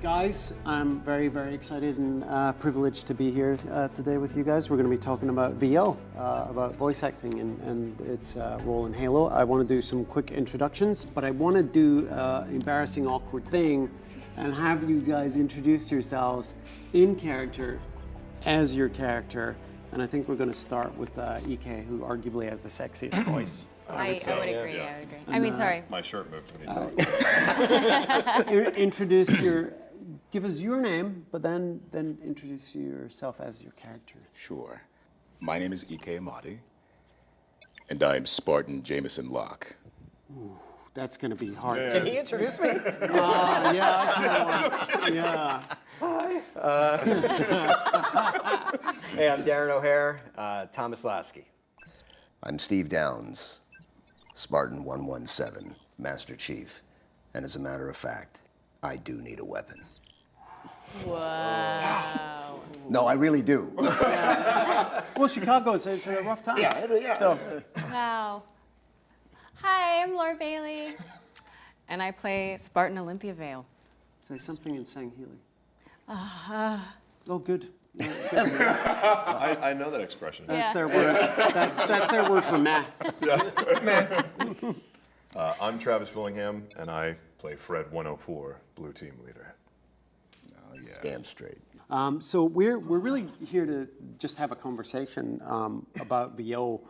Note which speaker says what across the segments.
Speaker 1: Guys, I'm very, very excited and privileged to be here today with you guys. We're going to be talking about VO, about voice acting and its role in Halo. I want to do some quick introductions, but I want to do an embarrassing, awkward thing and have you guys introduce yourselves in character as your character. And I think we're going to start with EK, who arguably has the sexiest voice.
Speaker 2: I would agree.
Speaker 3: Yeah.
Speaker 2: I would agree. I mean, sorry.
Speaker 3: My shirt moved when he talked.
Speaker 1: Give us your name, but then introduce yourself as your character.
Speaker 4: Sure. My name is E.K. Amati, and I'm Spartan Jameson Locke.
Speaker 1: Ooh, that's going to be hard.
Speaker 3: Yeah.
Speaker 5: Can he introduce me?
Speaker 1: Yeah, I can. Yeah.
Speaker 5: Hi. Hey, I'm Darren O'Hare, Thomas Lasky.
Speaker 6: I'm Steve Downs, Spartan 117, Master Chief. And as a matter of fact, I do need a weapon.
Speaker 2: Wow.
Speaker 6: No, I really do.
Speaker 1: Well, Chicago, it's a rough time.
Speaker 6: Yeah.
Speaker 1: So,
Speaker 2: Wow. Hi, I'm Laura Bailey, and I play Spartan Olympia Vale.
Speaker 1: say something in Sang Healy. Oh, good. Yeah, good.
Speaker 3: I know that expression.
Speaker 1: That's
Speaker 2: Yeah.
Speaker 1: their word. That's their word for meh.
Speaker 3: I'm Travis Willingham, and I play Fred 104, Blue Team Leader.
Speaker 4: Oh, yeah.
Speaker 6: Damn straight.
Speaker 1: So we're really here to just have a conversation about VO.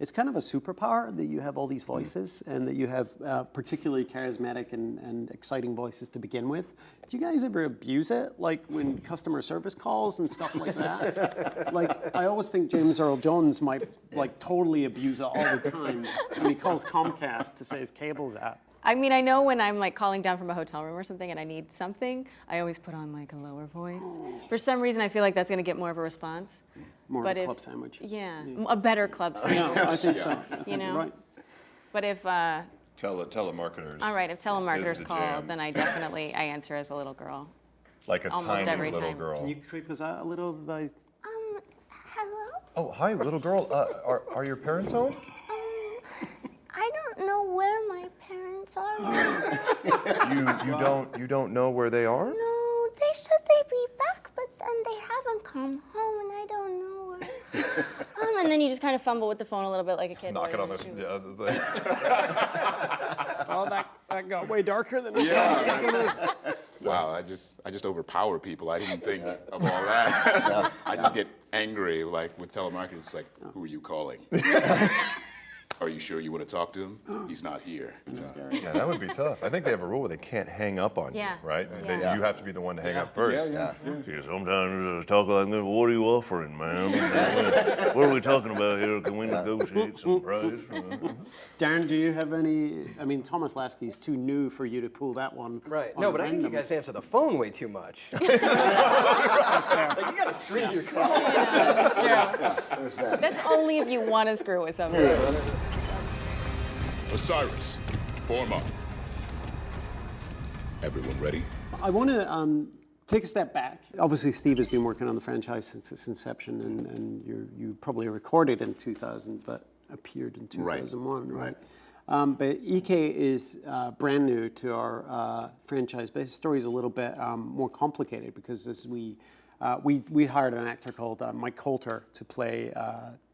Speaker 1: It's kind of a superpower that you have all these voices and that you have particularly charismatic and exciting voices to begin with. Do you guys ever abuse it, like when customer service calls and stuff like that? Like, I always think James Earl Jones might like totally abuse it all the time when he calls Comcast to say his cable's out.
Speaker 2: I mean, I know when I'm like calling down from a hotel room or something and I need something, I always put on like a lower voice. For some reason, I feel like that's going to get more of a response.
Speaker 1: More
Speaker 2: But
Speaker 1: of a
Speaker 2: if-
Speaker 1: club sandwich.
Speaker 2: Yeah, a better club sandwich.
Speaker 1: Yeah, I think so. I think
Speaker 2: You know?
Speaker 1: you're right.
Speaker 2: But if,
Speaker 3: Telemarketers.
Speaker 2: all right, if
Speaker 3: is
Speaker 2: telemarketers
Speaker 3: the
Speaker 2: call,
Speaker 3: jam.
Speaker 2: then I definitely, I answer as a little girl.
Speaker 3: Like a
Speaker 2: almost
Speaker 3: tiny
Speaker 2: every
Speaker 3: little
Speaker 2: time.
Speaker 3: girl.
Speaker 1: Can you creep us out a little by...
Speaker 7: Hello?
Speaker 3: Oh, hi, little girl. Are your parents home?
Speaker 7: I don't know where my parents are right now.
Speaker 3: You don't know where they are?
Speaker 7: No, they said they'd be back, but then they haven't come home, and I don't know where.
Speaker 2: And then you just kind of fumble with the phone a little bit like a kid.
Speaker 3: Knock it
Speaker 2: would
Speaker 3: on
Speaker 2: in
Speaker 3: their.
Speaker 2: the
Speaker 3: Yeah,
Speaker 2: shoe.
Speaker 1: Oh, that got way darker than I thought.
Speaker 4: Wow, I just overpower people. I didn't think of all that. I just get angry, like with telemarketers. It's like, who are you calling? Are you sure you want to talk to him? He's not here.
Speaker 3: Yeah, that would be tough. I think they have a rule where they can't hang up on
Speaker 2: Yeah.
Speaker 3: you, right?
Speaker 2: Yeah.
Speaker 3: You have to be the one to hang up first.
Speaker 6: Yeah.
Speaker 8: See, sometimes talk like this. What are you offering, ma'am? What are we talking about here? Can we negotiate some price?
Speaker 1: Darren, do you have any? I mean, Thomas Lasky's too new for you to pull that one.
Speaker 5: Right.
Speaker 1: on
Speaker 5: No, but I think you
Speaker 1: random.
Speaker 5: guys answer the phone way too much. Like, you gotta screen your call.
Speaker 2: That's true.
Speaker 6: There's that.
Speaker 2: That's only if you want to screw with somebody.
Speaker 4: Osiris, form up. Everyone ready?
Speaker 1: I want to take a step back. Obviously, Steve has been working on the franchise since its inception, and you probably recorded in 2000, but appeared in 2001, right? But EK is brand new to our franchise, but his story is a little bit more complicated because as we hired an actor called Mike Coulter to play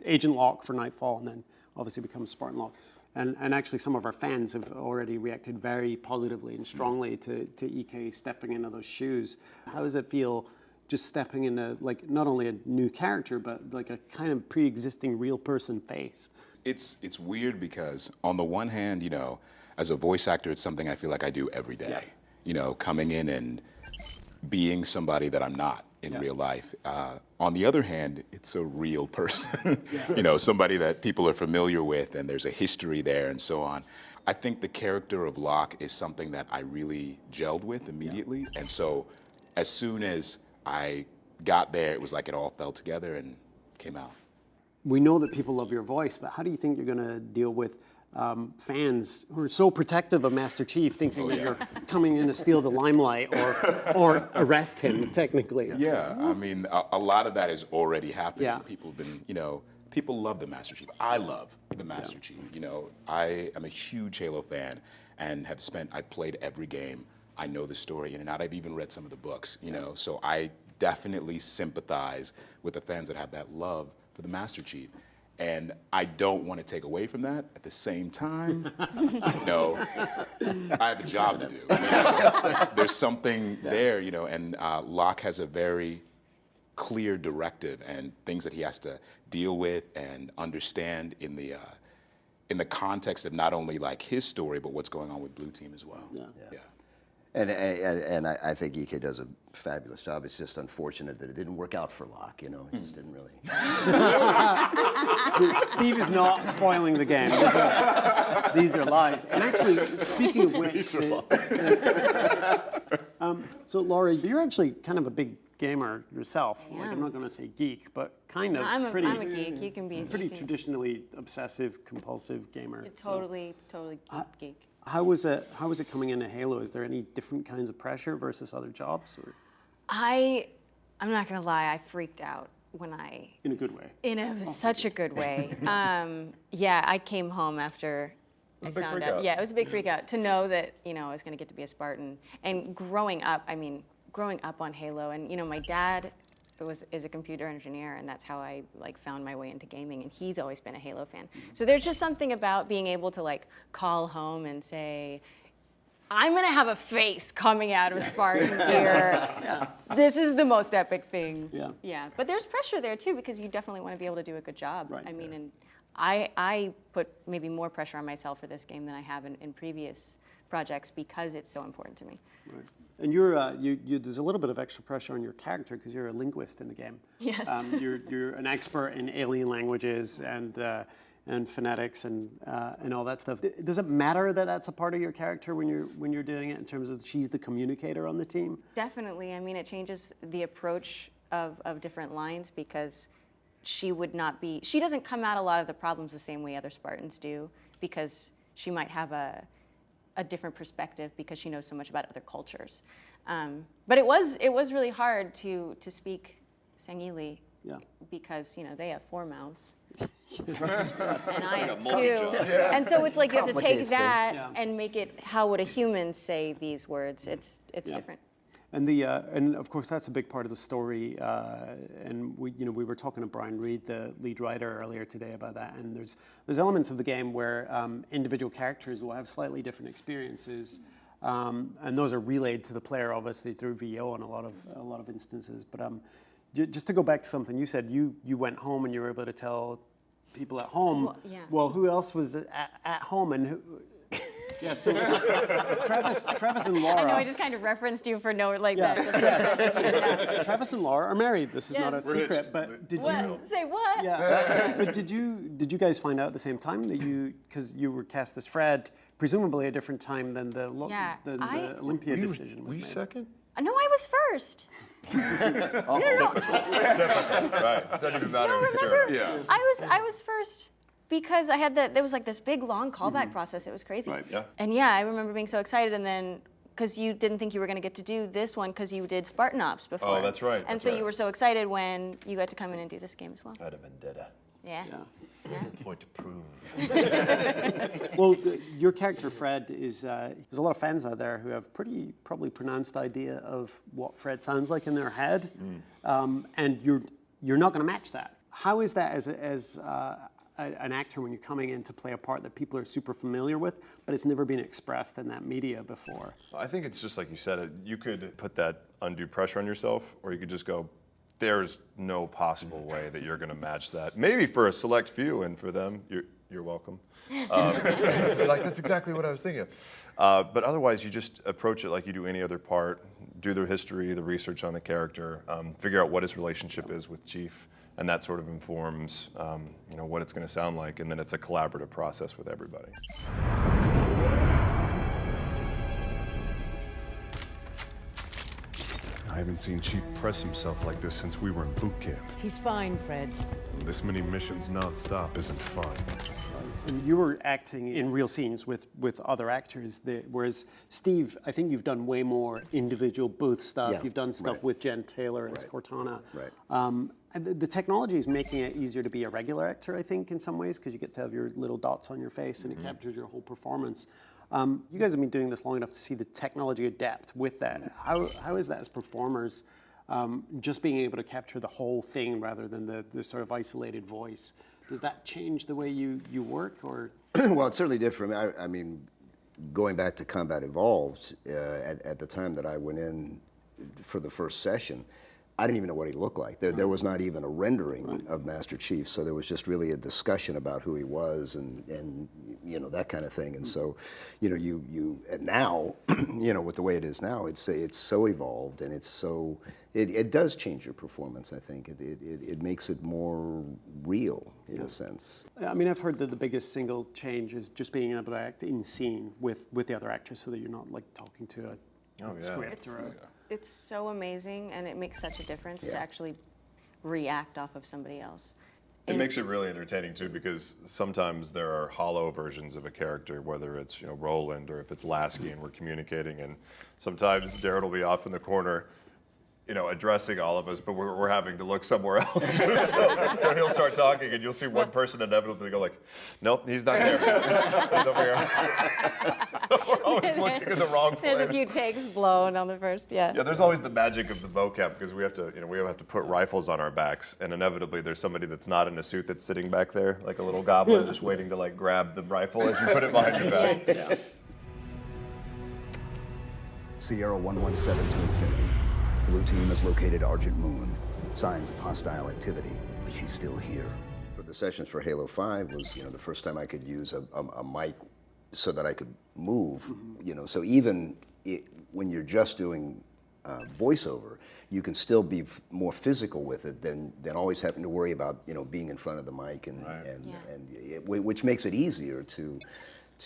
Speaker 1: Agent Locke for Nightfall, and then obviously become Spartan Locke. And actually, some of our fans have already reacted very positively and strongly to EK stepping into those shoes. How does it feel just stepping into, like, not only a new character, but like a kind of pre-existing real person face?
Speaker 4: It's weird because on the one hand, you know, as a voice actor, it's something I feel like I do every day.
Speaker 1: Yeah.
Speaker 4: You know, coming in and being somebody that I'm not in real life. On the other hand, it's a real person. You know, somebody that people are familiar with and there's a history there and so on. I think the character of Locke is something that I really gelled with immediately. And so as soon as I got there, it was like it all fell together and came out.
Speaker 1: We know that people love your voice, but how do you think you're going to deal with fans who are so protective of Master Chief, thinking that you're coming in to steal the limelight or arrest him, technically?
Speaker 4: Yeah, I mean, a lot of that is already happening.
Speaker 1: Yeah.
Speaker 4: People have been, you know, people love the Master Chief. I love the Master Chief. You know, I am a huge Halo fan and have I played every game. I know the story in and out. I've even read some of the books, you know, so I definitely sympathize with the fans that have that love for the Master Chief. And I don't want to take away from that. At the same time, you know, I have a job to do. You know? There's something there, you know, and Locke has a very clear directive and things that he has to deal with and understand in the context of not only like his story, but what's going on with Blue Team as well. Yeah.
Speaker 6: And I think EK does a fabulous job. It's just unfortunate that it didn't work out for Locke. You know, he just didn't really.
Speaker 1: Steve is not spoiling the game. These are lies. And actually, speaking of which, so Laura, you're actually kind of a big gamer yourself. Like, I'm not going to say geek, but kind of.
Speaker 2: I'm a geek. You can be
Speaker 1: pretty traditionally obsessive, compulsive gamer.
Speaker 2: Totally geek.
Speaker 1: How was it coming into Halo? Is there any different kinds of pressure versus other jobs? Or?
Speaker 2: I'm not gonna lie, I freaked out when
Speaker 1: in a good way.
Speaker 2: Such a good way. Yeah, I came home after I found out. Yeah, it was a big freak out to know that, you know, I was gonna get to be a Spartan. And growing up on Halo, and you know, my dad is a computer engineer, and that's how I like found my way into gaming, and he's always been a Halo fan. So there's just something about being able to like call home and say, I'm gonna have a face coming out of Spartan here. This is the most epic thing. Yeah. But there's pressure there too, because you definitely want to be able to do a good job.
Speaker 1: Right.
Speaker 2: I mean, and I put maybe more pressure on myself for this game than I have in previous projects because it's so important to me.
Speaker 1: Right. And there's a little bit of extra pressure on your character because you're a linguist in the game.
Speaker 2: Yes.
Speaker 1: You're an expert in alien languages and phonetics and all that stuff. Does it matter that that's a part of your character when you're doing it in terms of she's the communicator on the team?
Speaker 2: Definitely. I mean, it changes the approach of different lines because she doesn't come at a lot of the problems the same way other Spartans do because she might have a different perspective because she knows so much about other cultures. But it was really hard to speak Sangheili because, you know, they have 4 mouths. And I have 2. And so it's like you have to take that and make it, how would a human say these words? It's different.
Speaker 1: And and of course that's a big part of the story. And we were talking to Brian Reed, the lead writer, earlier today about that. And there's elements of the game where individual characters will have slightly different experiences, and those are relayed to the player obviously through VO in a lot of instances. But just to go back to something you said, you went home and you were able to tell people at home. Well, who else was at home and who? Yeah, so Travis and Laura.
Speaker 2: I know I just kind of referenced you for that.
Speaker 1: Yes. Travis and Laura are married. This is not a secret. But did you
Speaker 2: say what?
Speaker 1: Yeah. But did you guys find out at the same time that because you were cast as Fred, presumably a different time than the Olympia decision was made?
Speaker 3: Second?
Speaker 2: No, I was first.
Speaker 3: Right. Doesn't even matter.
Speaker 2: Remember? I was first. Because there was like this big long callback process. It was crazy.
Speaker 3: Right, yeah.
Speaker 2: And yeah, I remember being so excited, and then because you didn't think you were going to get to do this one because you did Spartan Ops before.
Speaker 3: Oh, that's right.
Speaker 2: And so you were so excited when you got to come in and do this game as well.
Speaker 3: I had a vendetta.
Speaker 2: Yeah.
Speaker 3: Point to prove.
Speaker 1: Well, your character Fred is there's a lot of fans out there who have probably pronounced idea of what Fred sounds like in their head, and you're not going to match that. How is that as an actor when you're coming in to play a part that people are super familiar with, but it's never been expressed in that media before?
Speaker 3: I think it's just like you said, you could put that undue pressure on yourself, or you could just go, there's no possible way that you're going to match that. Maybe for a select few, and for them, you're welcome. Like, that's exactly what I was thinking of. But otherwise, you just approach it like you do any other part, do the history, the research on the character, figure out what his relationship is with Chief, and that sort of informs what it's going to sound like, and then it's a collaborative process with everybody.
Speaker 9: I haven't seen Chief press himself like this since we were in boot camp.
Speaker 10: He's fine, Fred.
Speaker 9: This many missions non-stop isn't fun.
Speaker 1: And you were acting in real scenes with other actors, whereas Steve, I think you've done way more individual booth stuff.
Speaker 6: Yeah,
Speaker 1: You've done stuff with Jen Taylor as Cortana.
Speaker 6: Right.
Speaker 1: And the technology is making it easier to be a regular actor, I think, in some ways, because you get to have your little dots on your face and it captures your whole performance. You guys have been doing this long enough to see the technology adapt with that. How is that as performers, just being able to capture the whole thing rather than the sort of isolated voice? Does that change the way you work, or?
Speaker 6: Well, it's certainly different. I mean, going back to Combat Evolved, at the time that I went in for the first session, I didn't even know what he looked like. There was not even a rendering of Master Chief, so there was just really a discussion about who he was and you know, that kind of thing. And so, you know, and now, you know, with the way it is now, it's so evolved, and it does change your performance. I think it makes it more real in a sense.
Speaker 1: I mean, I've heard that the biggest single change is just being able to act in scene with the other actors, so that you're not like talking to a script or a.
Speaker 2: It's so amazing, and it makes such a difference to actually react off of somebody else.
Speaker 3: It makes it really entertaining too, because sometimes there are hollow versions of a character, whether it's, you know, Roland or if it's Lasky and we're communicating, and sometimes Darren will be off in the corner, you know, addressing all of us, but we're having to look somewhere else. So he'll start talking, and you'll see one person inevitably go like, "Nope, he's not there. He's over here." So we're always looking in the wrong place.
Speaker 2: There's a few takes blown on the first,
Speaker 3: Yeah, there's always the magic of the mocap, because we have to put rifles on our backs, and inevitably there's somebody that's not in a suit that's sitting back there, like a little goblin, just waiting to like grab the rifle as you put it behind your back.
Speaker 1: Yeah.
Speaker 10: Sierra 117 to infinity. Blue team has located Argent Moon. Signs of hostile activity, but she's still here.
Speaker 6: For the sessions for Halo 5 was, you know, the first time I could use a mic so that I could move, you know, so even when you're just doing voiceover, you can still be more physical with it than always having to worry about, you know, being in front of the mic which makes it easier to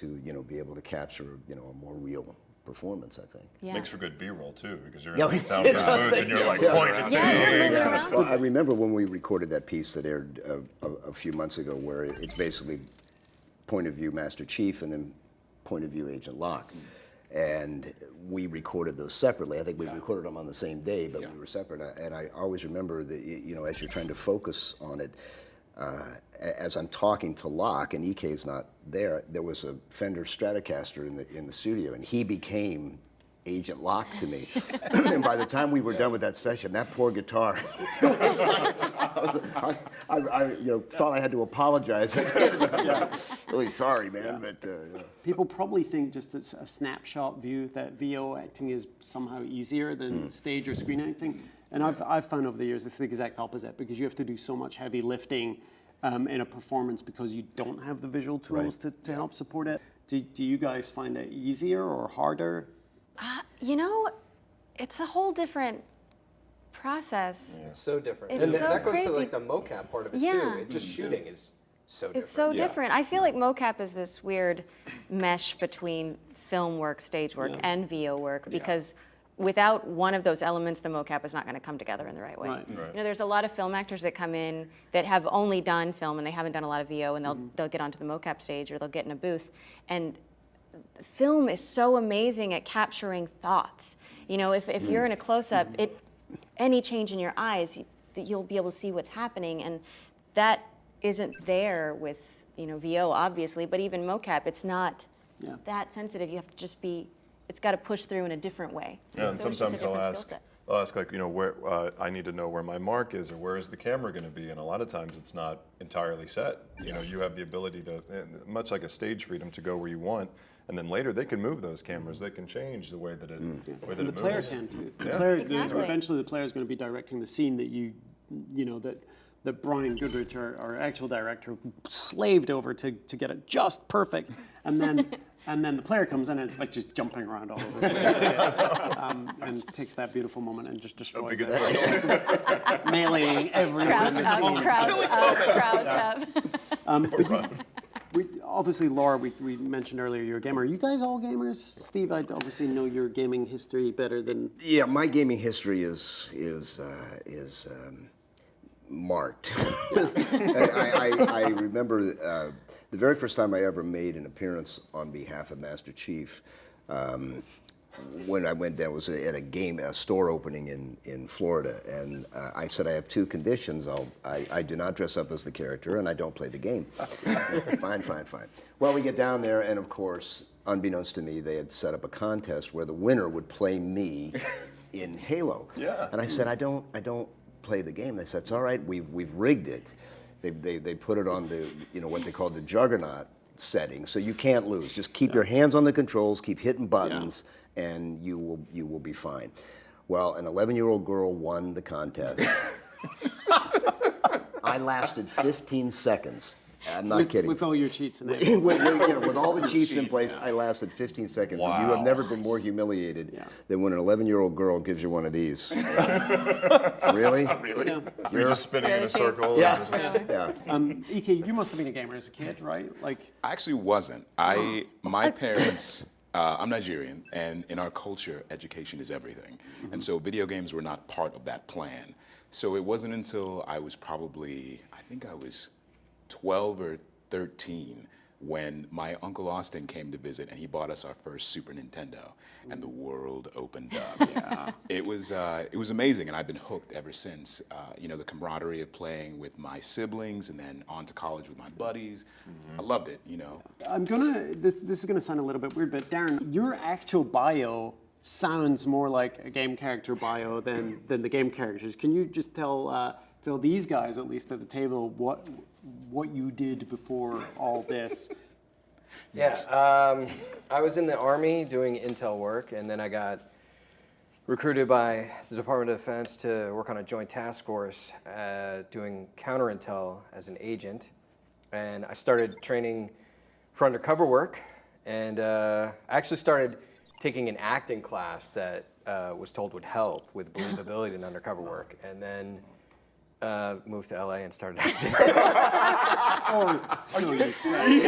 Speaker 6: you know, be able to capture, you know, a more real performance, I think.
Speaker 2: Yeah.
Speaker 3: Makes for good B-roll too, because you're in the soundproof booth and you're like pointing at things.
Speaker 6: Well, I remember when we recorded that piece that aired a few months ago, where it's basically point of view Master Chief and then point of view Agent Locke. And we recorded those separately. I think we recorded them on the same day, but we were separate. And I always remember that, you know, as you're trying to focus on it, as I'm talking to Locke and EK's not there, there was a Fender Stratocaster in the studio, and he became Agent Locke to me. And by the time we were done with that session, that poor guitar, was like, I you know, thought I had to apologize. Really sorry, man, but.
Speaker 1: People probably think just as a snapshot view that VO acting is somehow easier than stage or screen acting. And I've found over the years it's the exact opposite, because you have to do so much heavy lifting in a performance because you don't have the visual tools to help support it. Do you guys find it easier or harder?
Speaker 2: You know, it's a whole different process.
Speaker 5: It's so different.
Speaker 2: It's
Speaker 5: And
Speaker 2: so
Speaker 5: that goes
Speaker 2: crazy.
Speaker 5: to like the mocap part of it
Speaker 2: Yeah.
Speaker 5: too. Just shooting is so different.
Speaker 2: It's so different. I feel like mocap is this weird mesh between film work, stage work, and VO work, because without one of those elements, the mocap is not going to come together in the right way. You know, there's a lot of film actors that come in that have only done film and they haven't done a lot of VO, and they'll get onto the mocap stage or they'll get in a booth, and film is so amazing at capturing thoughts. You know, if you're in a close-up, any change in your eyes, you'll be able to see what's happening, and that isn't there with, you know, VO obviously, but even mocap, it's not that sensitive. You have to just be, it's got to push through in a different way.
Speaker 3: Yeah, and
Speaker 2: so it's just a
Speaker 3: sometimes
Speaker 2: different skill set.
Speaker 3: I'll ask like, you know, where I need to know where my mark is, or where is the camera going to be, and a lot of times it's not entirely set. You know, you have the ability to, much like a stage freedom, to go where you want. And then later they can move those cameras. They can change the way that it, way that
Speaker 1: And the
Speaker 3: it
Speaker 1: player
Speaker 3: moves.
Speaker 1: can too. The
Speaker 3: Yeah.
Speaker 1: player,
Speaker 2: Exactly.
Speaker 1: eventually the player is going to be directing the scene that you know, that Brian Goodrich, our actual director, slaved over to get it just perfect, and then the player comes in and it's like just jumping around all over the place, and takes that beautiful moment and just destroys it, meleeing everyone in the scene.
Speaker 2: Crouch up.
Speaker 1: We obviously, Laura, we mentioned earlier you're a gamer. Are you guys all gamers? Steve, I obviously know your gaming history better than.
Speaker 6: Yeah, my gaming history is marked. I remember the very first time I ever made an appearance on behalf of Master Chief. When I went there, was at a store opening in Florida, and I said I have two conditions. I do not dress up as the character, and I don't play the game. Fine. Well, we get down there, and of course, unbeknownst to me, they had set up a contest where the winner would play me in Halo.
Speaker 3: Yeah.
Speaker 6: And I said, I don't play the game. They said, it's all right, we've rigged it. They put it on the, what they call the juggernaut setting, so you can't lose. Just keep your hands on the controls, keep hitting buttons, and you will be fine. Well, an 11-year-old girl won the contest. I lasted 15 seconds. I'm not kidding.
Speaker 1: With all your cheats in there.
Speaker 6: with all the cheats in place, I lasted 15 seconds.
Speaker 3: Wow.
Speaker 6: You have never been more humiliated than when an 11-year-old girl gives you one of these. Really?
Speaker 3: Really?
Speaker 1: Yeah.
Speaker 3: You're just spinning in a circle.
Speaker 6: Yeah.
Speaker 3: and just-
Speaker 6: Yeah.
Speaker 1: Ike, you must have been a gamer as a kid, right? Like,
Speaker 4: I actually wasn't. My parents, I'm Nigerian, and in our culture, education is everything. And so video games were not part of that plan. So it wasn't until I was probably, I think I was 12 or 13 when my Uncle Austin came to visit and he bought us our first Super Nintendo and the world opened up. Yeah. It was amazing and I've been hooked ever since. The camaraderie of playing with my siblings and then on to college with my buddies. I loved it,
Speaker 1: this is gonna sound a little bit weird, but Darren, your actual bio sounds more like a game character bio than the game characters. Can you just tell these guys, at least at the table, what you did before all this?
Speaker 5: Yeah, I was in the Army doing intel work, and then I got recruited by the Department of Defense to work on a joint task force doing counter intel as an agent. And I started training for undercover work, and I actually started taking an acting class that was told would help with believability in undercover work, and then moved to LA and started acting.
Speaker 1: So you say.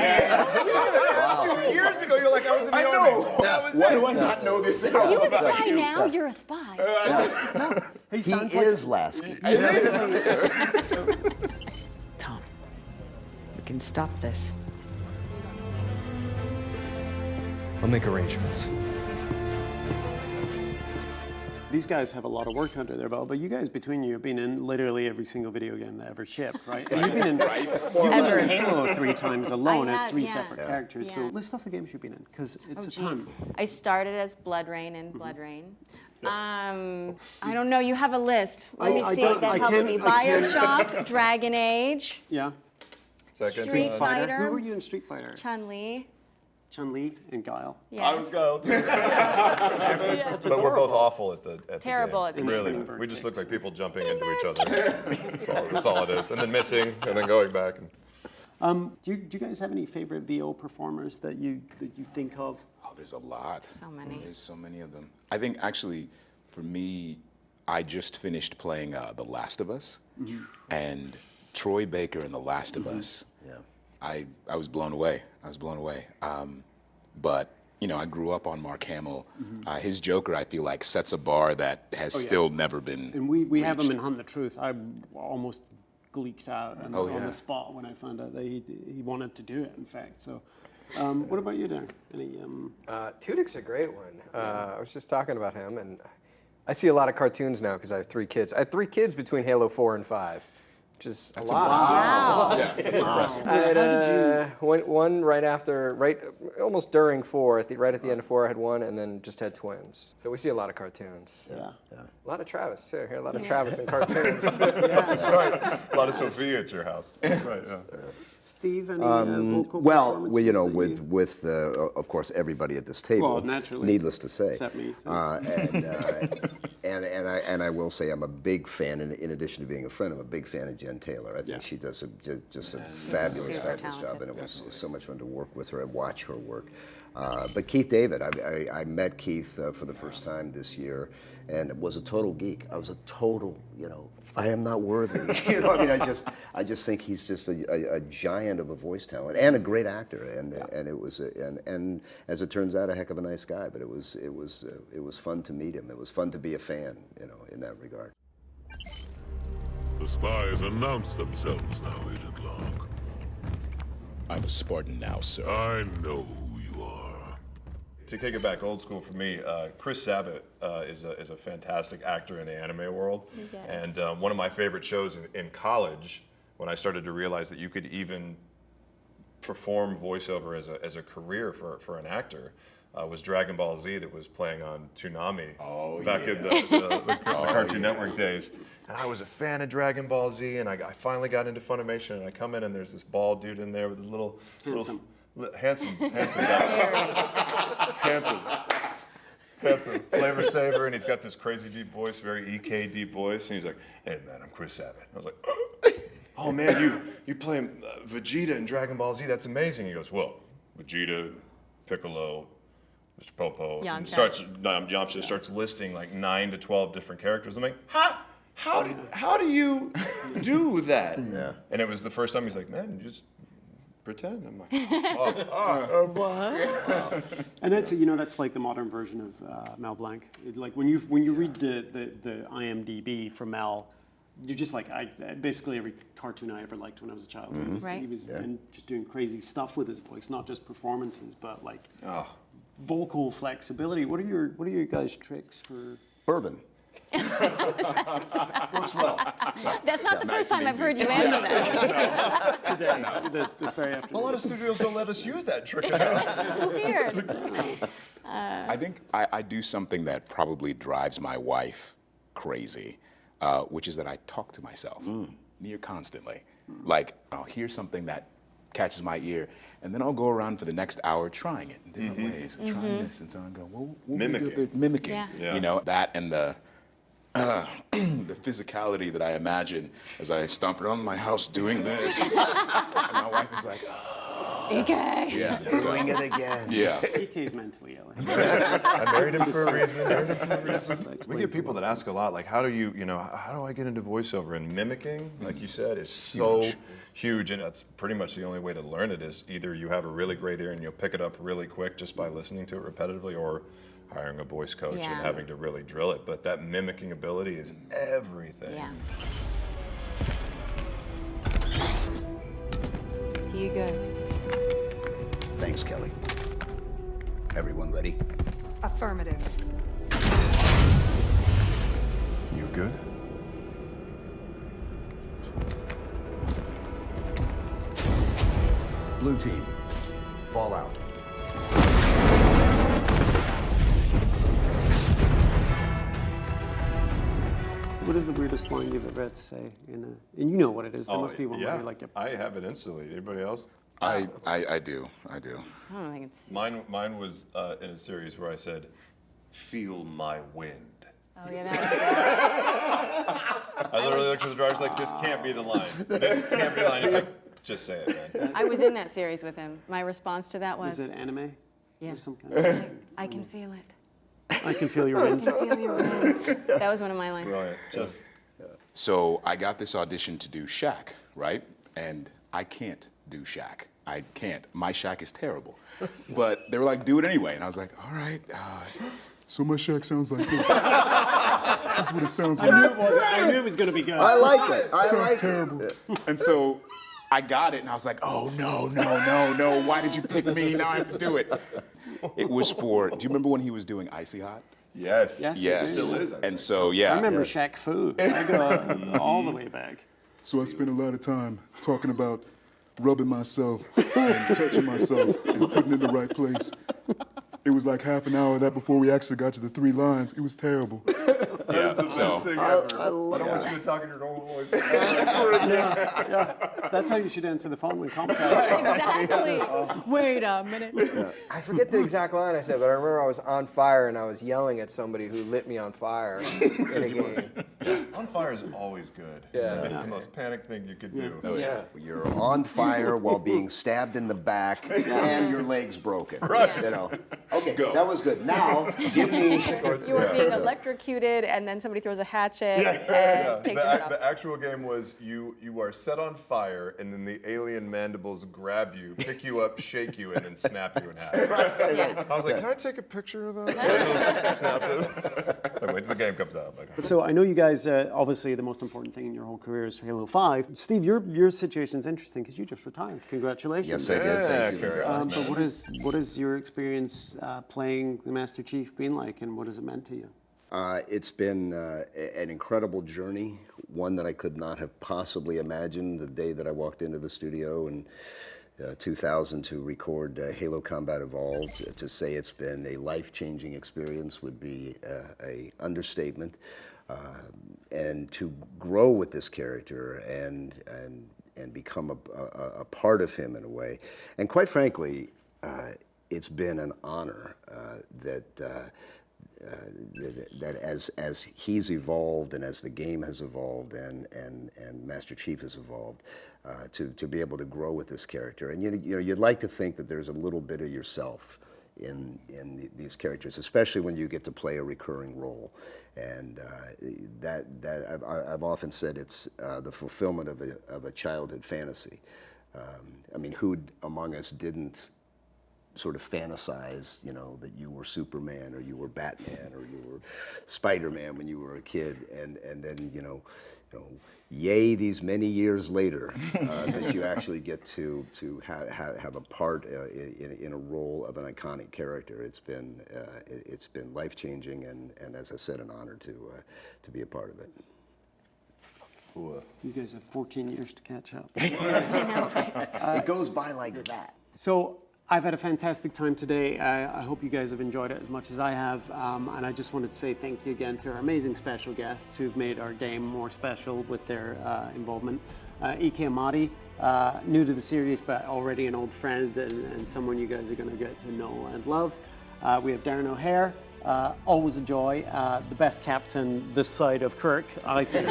Speaker 3: 2 years ago, you're like, I was in the Army.
Speaker 6: Why do I not know this at all?
Speaker 7: Are you a spy now? You're a spy.
Speaker 1: He
Speaker 6: He is Lasky.
Speaker 11: Tom, we can stop this.
Speaker 5: I'll make arrangements.
Speaker 1: These guys have a lot of work under their belt, but you guys, between you, have been in literally every single video game that ever shipped, right? And you've been in Halo 3 times alone as 3 separate characters.
Speaker 2: Yeah.
Speaker 1: So list off the games you've been in, because it's a ton.
Speaker 2: I started as Blood Rain in Blood Rain. I don't know. You have a list. Let me see. That helps me. BioShock, Dragon Age,
Speaker 1: Yeah.
Speaker 2: Street Fighter.
Speaker 1: Who were you in Street Fighter?
Speaker 2: Chun-Li.
Speaker 1: Chun-Li and Guile.
Speaker 2: Yes.
Speaker 3: I was Guile. But we're both awful at the
Speaker 2: Terrible
Speaker 3: game.
Speaker 2: at the
Speaker 3: Really,
Speaker 1: game.
Speaker 3: we just look like people jumping into each other. That's all it is. And then missing, and then going back.
Speaker 1: Do you guys have any favorite VO performers that you think of?
Speaker 4: Oh, there's a lot.
Speaker 2: So many.
Speaker 4: There's so many of them. I think actually, for me, I just finished playing The Last of Us, and Troy Baker in The Last of Us.
Speaker 6: Yeah.
Speaker 4: I was blown away. But I grew up on Mark Hamill. His Joker, I feel like, sets a bar that has still never been.
Speaker 1: And we have him
Speaker 4: reached.
Speaker 1: in Hunt the Truth. I almost gleeked out on the spot when I found out that he wanted to do it. In fact, so what about you, Darren? Any?
Speaker 5: Tudyk's a great one. I was just talking about him, and I see a lot of cartoons now because I have 3 kids. I had 3 kids between Halo 4 and 5. Which is a lot.
Speaker 2: Wow.
Speaker 4: Yeah, it's impressive.
Speaker 5: I had one almost during 4, right at the end of 4, I had one, and then just had twins. So we see a lot of cartoons.
Speaker 1: Yeah.
Speaker 5: A lot of Travis too. I hear a lot of Travis in cartoons.
Speaker 3: That's right. A lot of Sophia at your house. That's right. Yeah.
Speaker 1: Steve, any vocal
Speaker 6: Well,
Speaker 1: performances
Speaker 6: with of course everybody at this table.
Speaker 1: Well, naturally.
Speaker 6: Needless to say.
Speaker 1: Except me.
Speaker 6: And I will say I'm a big fan. In addition to being a friend, I'm a big fan of Jen Taylor. I think she does just a fabulous
Speaker 2: talented.
Speaker 6: job, and it was so much fun to work with her and watch her work. But Keith David, I met Keith for the first time this year, and was a total geek. I was a total, I am not worthy. I just think he's just a giant of a voice talent and a great actor, and it was and as it turns out, a heck of a nice guy. But it was fun to meet him. It was fun to be a fan, in that regard.
Speaker 12: The spies announce themselves now, Agent Locke.
Speaker 4: I'm a Spartan now, sir.
Speaker 12: I know who you are.
Speaker 3: To take it back old school for me, Chris Sabat is a fantastic actor in the anime world.
Speaker 2: Yeah.
Speaker 3: And one of my favorite shows in college, when I started to realize that you could even perform voiceover as a career for an actor was Dragon Ball Z that was playing on Toonami back in the Cartoon Network days. And I was a fan of Dragon Ball Z, and I finally got into Funimation, and I come in and there's this bald dude in there with a handsome flavor saver, and he's got this crazy deep voice, very EK deep voice, and he's like, "Hey man, I'm Chris Sabat." I was like, "Oh man, you play Vegeta in Dragon Ball Z? That's amazing." He goes, "Well, Vegeta, Piccolo, Mr. Popo," and Yamcha starts listing like 9 to 12 different characters. I'm like, how do you do that?
Speaker 6: Yeah.
Speaker 3: And it was the first time he's like, "Man, you just pretend." I'm like,
Speaker 1: what? And that's that's like the modern version of Mel Blanc. Like when you read the IMDb for Mel, you're just like basically every cartoon I ever liked when I was a child.
Speaker 2: Right.
Speaker 1: He was and just doing crazy stuff with his voice, not just performances, but like vocal flexibility. What are your guys' tricks for
Speaker 6: Bourbon.
Speaker 1: Works well.
Speaker 2: That's not the first time I've heard you answer that.
Speaker 1: Today, this very afternoon.
Speaker 3: a lot of studios don't let us use that trick enough.
Speaker 2: It's weird.
Speaker 4: I think I do something that probably drives my wife crazy, which is that I talk to myself near constantly. Like, I'll hear something that catches my ear, and then I'll go around for the next hour trying it in different ways, and trying this, and so I go, what mimicking.
Speaker 2: Yeah.
Speaker 4: You know, that and the physicality that I imagine as I stomp around my house doing this. And my wife is like,
Speaker 2: Okay.
Speaker 4: yeah,
Speaker 6: Doing it again.
Speaker 4: yeah.
Speaker 1: EK's mentally ill.
Speaker 3: I married him for a reason.
Speaker 1: That
Speaker 3: We get people that ask a lot, like, how do I get into voiceover? And mimicking, like you said, is so huge, and that's pretty much the only way to learn it is either you have a really great ear and you'll pick it up really quick just by listening to it repetitively, or hiring a voice coach and having to really drill it. But that mimicking ability is everything.
Speaker 2: Yeah.
Speaker 11: Here you go.
Speaker 10: Thanks, Kelly. Everyone ready?
Speaker 11: Affirmative.
Speaker 9: You good?
Speaker 10: Blue team, fall out.
Speaker 1: What is the weirdest line you've ever had to say and you know what it is? There must be one where you're like,
Speaker 3: I have it instantly. Anybody else?
Speaker 4: I do.
Speaker 2: I don't think it's.
Speaker 3: Mine was in a series where I said, "Feel my wind."
Speaker 2: Oh yeah, that
Speaker 3: I literally looked at the driver's like, "This can't be the line. This can't be the line." He's like, "Just say it, man."
Speaker 2: I was in that series with him. My response to that was,
Speaker 1: is it anime?
Speaker 2: Yeah.
Speaker 1: Or some kind of
Speaker 2: "I can feel it.
Speaker 1: I can feel your
Speaker 2: I
Speaker 1: wind.
Speaker 2: can feel your wind." That was one of my lines.
Speaker 3: Brilliant. Just
Speaker 4: So I got this audition to do Shaq, right? And I can't do Shaq. I can't. My Shaq is terrible. But they were like, do it anyway. And I was like, all right. So my Shaq sounds like this. That's what it sounds like.
Speaker 1: I knew it was going to be good.
Speaker 6: I like it. I
Speaker 4: Sounds
Speaker 6: like
Speaker 4: terrible.
Speaker 6: it.
Speaker 4: And so I got it, and I was like, oh, no. Why did you pick me? Now I have to do it. It was for, do you remember when he was doing Icy Hot?
Speaker 3: yes.
Speaker 1: Yes.
Speaker 4: Yes.
Speaker 1: it is.
Speaker 3: Still is.
Speaker 4: And so, yeah.
Speaker 1: I remember Shaq Fu. I go all the way back.
Speaker 13: So I spent a lot of time talking about rubbing myself and touching myself and putting it in the right place. It was like half an hour of that before we actually got to the 3 lines. It was terrible.
Speaker 4: Yeah, so
Speaker 3: Thing ever. I don't want you to talk in your normal voice.
Speaker 1: That's how you should answer the phone when Comcast.
Speaker 2: Exactly. Wait a minute.
Speaker 5: I forget the exact line I said, but I remember I was on fire and I was yelling at somebody who lit me on fire in a game.
Speaker 3: On fire is always good.
Speaker 5: Yeah.
Speaker 3: It's the most panic thing you could do.
Speaker 5: Yeah.
Speaker 6: You're on fire while being stabbed in the back and your leg's broken. Right. You know. Okay, that was good. Now, give me.
Speaker 2: You were being electrocuted, and then somebody throws a hatchet and takes your head off.
Speaker 3: The actual game was you are set on fire, and then the alien mandibles grab you, pick you up, shake you, and then snap you in half.
Speaker 2: Yeah.
Speaker 3: I was like, can I take a picture of that? And just snapped it. Like, wait till the game comes out. I'm like,
Speaker 1: So I know you guys, obviously the most important thing in your whole career is Halo 5. Steve, your situation's interesting because you just retired. Congratulations.
Speaker 6: Yes, I did. Thank you very much.
Speaker 1: But what is your experience playing the Master Chief been like, and what has it meant to you?
Speaker 6: It's been an incredible journey, one that I could not have possibly imagined the day that I walked into the studio and 2000 to record Halo Combat Evolved. To say it's been a life-changing experience would be a understatement. And to grow with this character and become a part of him in a way. And quite frankly, it's been an honor that as he's evolved and as the game has evolved and Master Chief has evolved, to be able to grow with this character. And you know, you'd like to think that there's a little bit of yourself in these characters, especially when you get to play a recurring role. And I've often said it's the fulfillment of a childhood fantasy. I mean, who among us didn't sort of fantasize, you know, that you were Superman or you were Batman or you were Spider-Man when you were a kid, and then yay, these many years later, that you actually get to have a part in a role of an iconic character. It's been life-changing, and as I said, an honor to be a part of it.
Speaker 1: You guys have 14 years to catch up.
Speaker 6: It goes by like that.
Speaker 1: So I've had a fantastic time today. I hope you guys have enjoyed it as much as I have. And I just wanted to say thank you again to our amazing special guests who've made our game more special with their involvement. Ike Amadi, new to the series, but already an old friend and someone you guys are going to get to know and love. We have Darren O'Hare, always a joy, the best captain this side of Kirk, I think.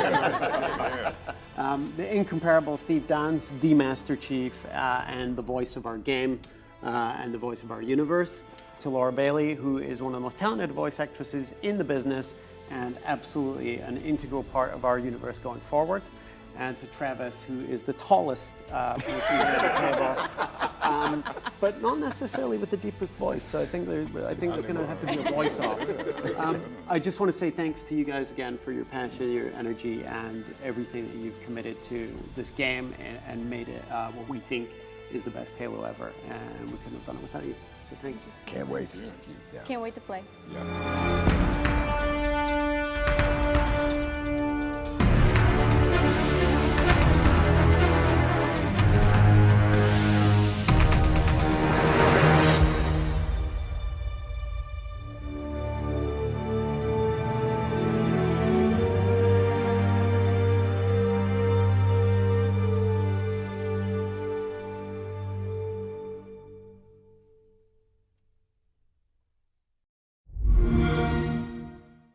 Speaker 1: The incomparable Steve Dance, the Master Chief, and the voice of our game. And the voice of our universe, to Laura Bailey, who is one of the most talented voice actresses in the business and absolutely an integral part of our universe going forward, and to Travis, who is the tallest person at the table, but not necessarily with the deepest voice. So I think there's going to have to be a voice off. I just want to say thanks to you guys again for your passion, your energy, and everything that you've committed to this game and made it what we think is the best Halo ever, and we couldn't have done it without you. So thank you.
Speaker 6: Can't wait.
Speaker 2: Yeah. Can't wait to play.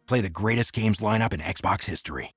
Speaker 14: Play the greatest games lineup in Xbox history.